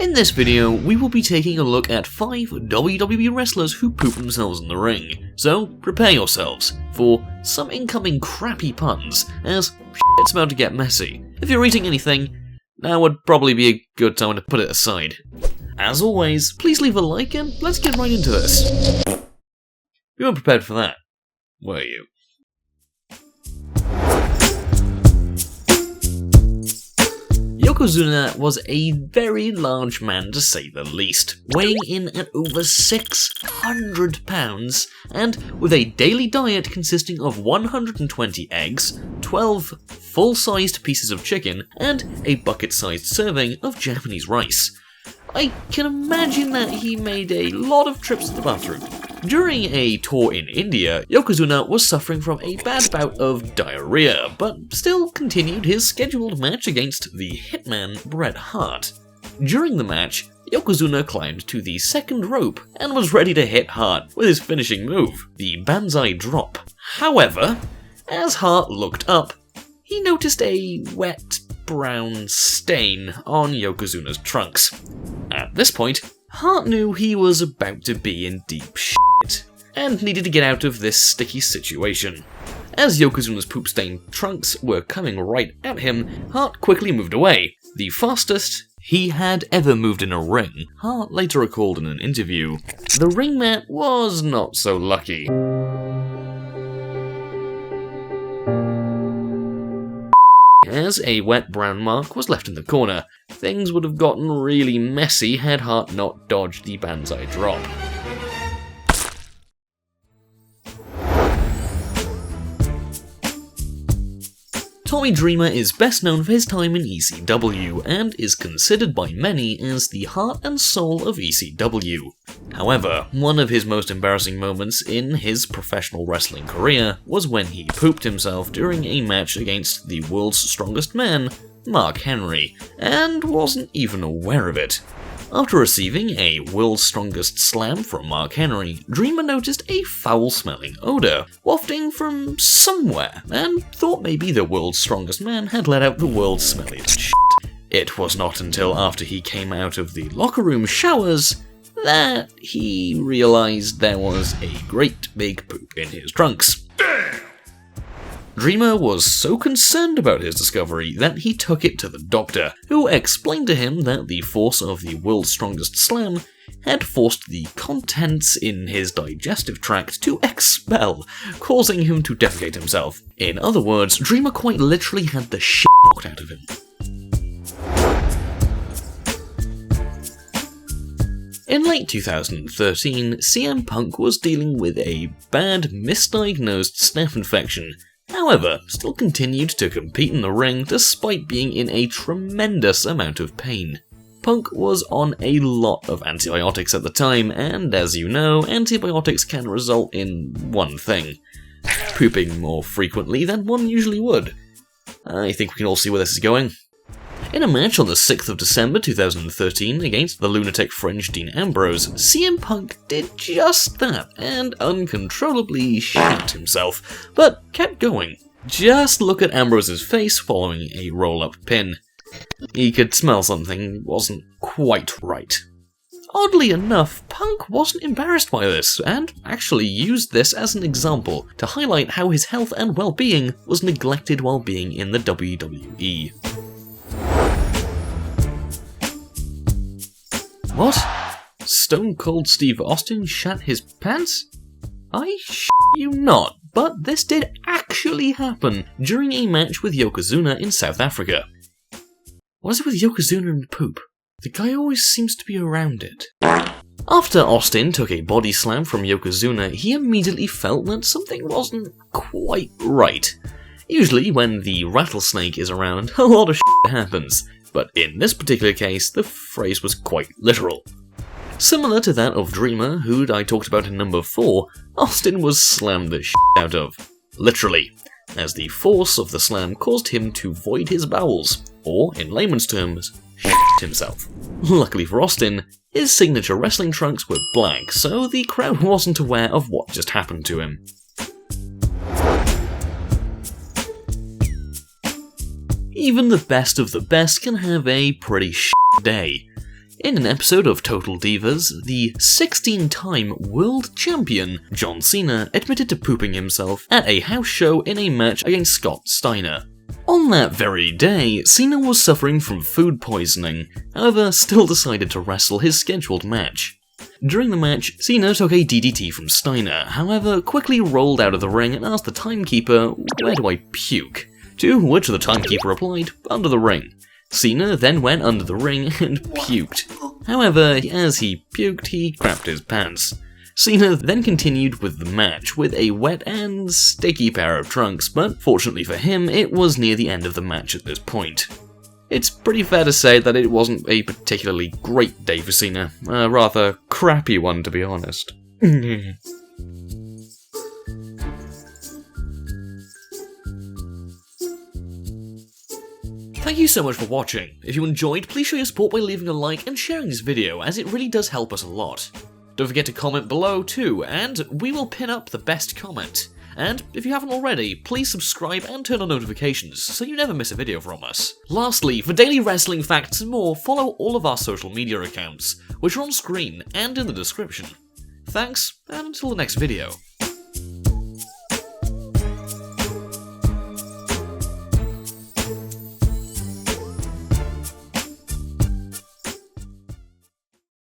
In this video, we will be taking a look at 5 WWE wrestlers who poop themselves in the ring, so prepare yourselves for some incoming crappy puns, as it's about to get messy. If you're eating anything, now would probably be a good time to put it aside. As always, please leave a like and let's get right into this. You weren't prepared for that, were you? Yokozuna was a very large man to say the least, weighing in at over 600 pounds, and with a daily diet consisting of 120 eggs, 12 full-sized pieces of chicken, and a bucket-sized serving of Japanese rice. I can imagine that he made a lot of trips to the bathroom. During a tour in India, Yokozuna was suffering from a bad bout of diarrhea, but still continued his scheduled match against the Hitman Bret Hart. During the match, Yokozuna climbed to the second rope and was ready to hit Hart with his finishing move, the Banzai Drop. However, as Hart looked up, he noticed a wet, brown stain on Yokozuna's trunks. At this point, Hart knew he was about to be in deep shit, and needed to get out of this sticky situation. As Yokozuna's poop-stained trunks were coming right at him, Hart quickly moved away, the fastest he had ever moved in a ring. Hart later recalled in an interview, "The ring mat was not so lucky." As a wet brown mark was left in the corner, things would have gotten really messy had Hart not dodged the Banzai Drop. Tommy Dreamer is best known for his time in ECW, and is considered by many as the heart and soul of ECW. However, one of his most embarrassing moments in his professional wrestling career was when he pooped himself during a match against the world's strongest man, Mark Henry, and wasn't even aware of it. After receiving a World's Strongest Slam from Mark Henry, Dreamer noticed a foul-smelling odour wafting from somewhere, and thought maybe the World's Strongest Man had let out the world's smelliest shit. It was not until after he came out of the locker room showers that he realised there was a great big poop in his trunks. Dreamer was so concerned about his discovery that he took it to the doctor, who explained to him that the force of the World's Strongest Slam had forced the contents in his digestive tract to expel, causing him to defecate himself. In other words, Dreamer quite literally had the shit knocked out of him. In late 2013, CM Punk was dealing with a bad misdiagnosed staph infection. However, still continued to compete in the ring despite being in a tremendous amount of pain. Punk was on a lot of antibiotics at the time, and as you know, antibiotics can result in one thing: pooping more frequently than one usually would. I think we can all see where this is going. In a match on the 6th of December 2013 against the lunatic Fringe Dean Ambrose, CM Punk did just that and uncontrollably shat himself, but kept going. Just look at Ambrose's face following a roll-up pin. He could smell something wasn't quite right. Oddly enough, Punk wasn't embarrassed by this, and actually used this as an example to highlight how his health and well-being was neglected while being in the WWE. What? Stone Cold Steve Austin shat his pants? I you not, but this did actually happen during a match with Yokozuna in South Africa. What is it with Yokozuna and poop? The guy always seems to be around it. After Austin took a body slam from Yokozuna, he immediately felt that something wasn't quite right. Usually when the rattlesnake is around, a lot of shit happens. But in this particular case, the phrase was quite literal. Similar to that of Dreamer, who I talked about in number 4, Austin was slammed the shit out of. Literally, as the force of the slam caused him to void his bowels, or, in layman's terms, shit himself. Luckily for Austin, his signature wrestling trunks were black, so the crowd wasn't aware of what just happened to him. Even the best of the best can have a pretty shit day. In an episode of Total Divas, the 16-time world champion John Cena admitted to pooping himself at a house show in a match against Scott Steiner. On that very day, Cena was suffering from food poisoning, however still decided to wrestle his scheduled match. During the match, Cena took a DDT from Steiner, however quickly rolled out of the ring and asked the timekeeper, "Where do I puke?" To which the timekeeper replied, "Under the ring." Cena then went under the ring and puked. However, as he puked, he crapped his pants. Cena then continued with the match with a wet and sticky pair of trunks, but fortunately for him, it was near the end of the match at this point. It's pretty fair to say that it wasn't a particularly great day for Cena, a rather crappy one to be honest. Thank you so much for watching. If you enjoyed, please show your support by leaving a like and sharing this video, as it really does help us a lot. Don't forget to comment below too, and we will pin up the best comment. And if you haven't already, please subscribe and turn on notifications so you never miss a video from us. Lastly, for daily wrestling facts and more, follow all of our social media accounts, which are on screen and in the description. Thanks, and until the next video.